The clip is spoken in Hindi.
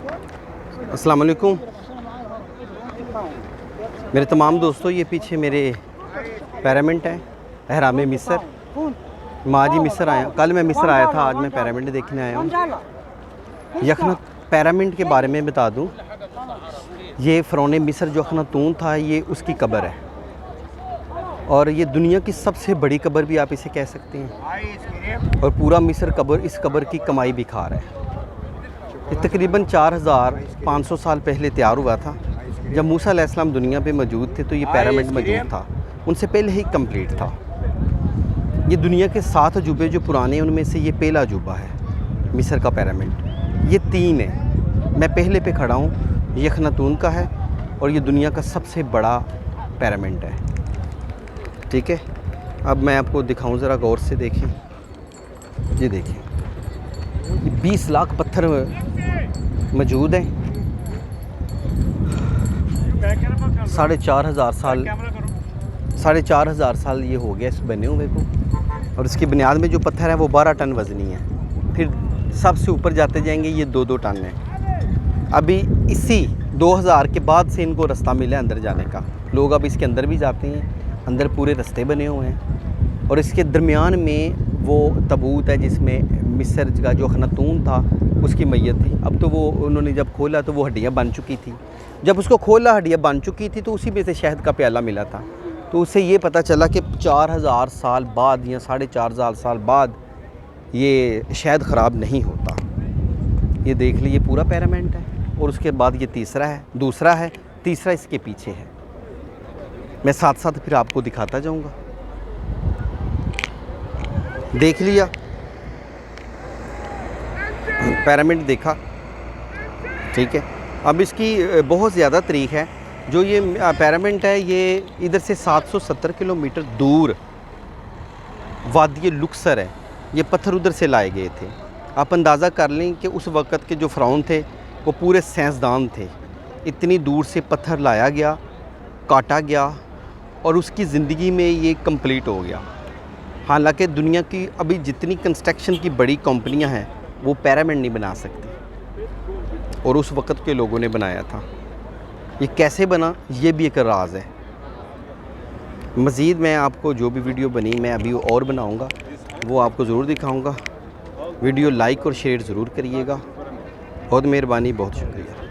अस्सलाम वालेकुम मेरे तमाम दोस्तों। ये पीछे मेरे पिरामिड है, अहराम मिस्र। मैं आज ही मिस्र आया, कल मैं मिस्र आया था, आज मैं पिरामिड देखने आया हूँ। यखनत पिरामिड के बारे में बता दूँ, ये फ़िरौन मिस्र जो अखनातून था, ये उसकी कब्र है और ये दुनिया की सबसे बड़ी कब्र भी आप इसे कह सकते हैं। और पूरा मिस्र कब्र इस कब्र की कमाई भी खा रहा है। ये तकरीबन 4500 साल पहले तैयार हुआ था। जब मूसा अलैहिस्सलाम दुनिया पे मौजूद थे तो ये पिरामिड मौजूद था, उनसे पहले ही कंप्लीट था। ये दुनिया के 7 अजूबे जो पुराने हैं उनमें से ये पहला अजूबा है, मिस्र का पिरामिड। ये 3 है, मैं पहले पे खड़ा हूँ, ये अखनातून का है और ये दुनिया का सबसे बड़ा पिरामिड है। ठीक है, अब मैं आपको दिखाऊं, ज़रा गौर से देखें। ये देखें, ये 20 लाख पत्थर मौजूद हैं। 4,500 साल ये हो गया इस बने हुए को। और इसकी बुनियाद में जो पत्थर है वो 12 टन वज़नी है। फिर सबसे ऊपर जाते जाएंगे, ये 2-2 टन है। अभी इसी 2000 के बाद से इनको रास्ता मिला है अंदर जाने का। लोग अब इसके अंदर भी जाते हैं, अंदर पूरे रास्ते बने हुए हैं। और इसके दरमियान में वो तबूत है जिसमें मिस्र का जो अखनातून था उसकी मैयत थी। अब तो वो उन्होंने जब खोला तो वो हड्डियाँ बन चुकी थी। जब उसको खोला हड्डियाँ बन चुकी थी तो उसी में से शहद का प्याला मिला था। तो उससे ये पता चला कि 4000 साल बाद या 4,500 साल बाद ये शहद ख़राब नहीं होता। ये देख लीजिए, पूरा पिरामिड है। और उसके बाद ये तीसरा है, दूसरा है, तीसरा इसके पीछे है। मैं साथ साथ फिर आपको दिखाता जाऊंगा। देख लिया, पिरामिड देखा, ठीक है। अब इसकी बहुत ज़्यादा तारीख है। जो ये पिरामिड है ये इधर से 770 किलोमीटर दूर वादी लुक्सर है। ये पत्थर उधर से लाए गए थे। आप अंदाज़ा कर लें कि उस वक़्त के जो फ़िरौन थे वो पूरे साइंसदान थे। इतनी दूर से पत्थर लाया गया, काटा गया और उसकी ज़िंदगी में ये कंप्लीट हो गया। हालांकि दुनिया की अभी जितनी कंस्ट्रक्शन की बड़ी कंपनियां हैं वो पिरामिड नहीं बना सकती, और उस वक़्त के लोगों ने बनाया था। ये कैसे बना, ये भी एक राज है। मज़ीद मैं आपको जो भी वीडियो बनी मैं अभी और बनाऊंगा, वो आपको ज़रूर दिखाऊंगा। वीडियो लाइक और शेयर ज़रूर करिएगा। बहुत मेहरबानी, बहुत शुक्रिया।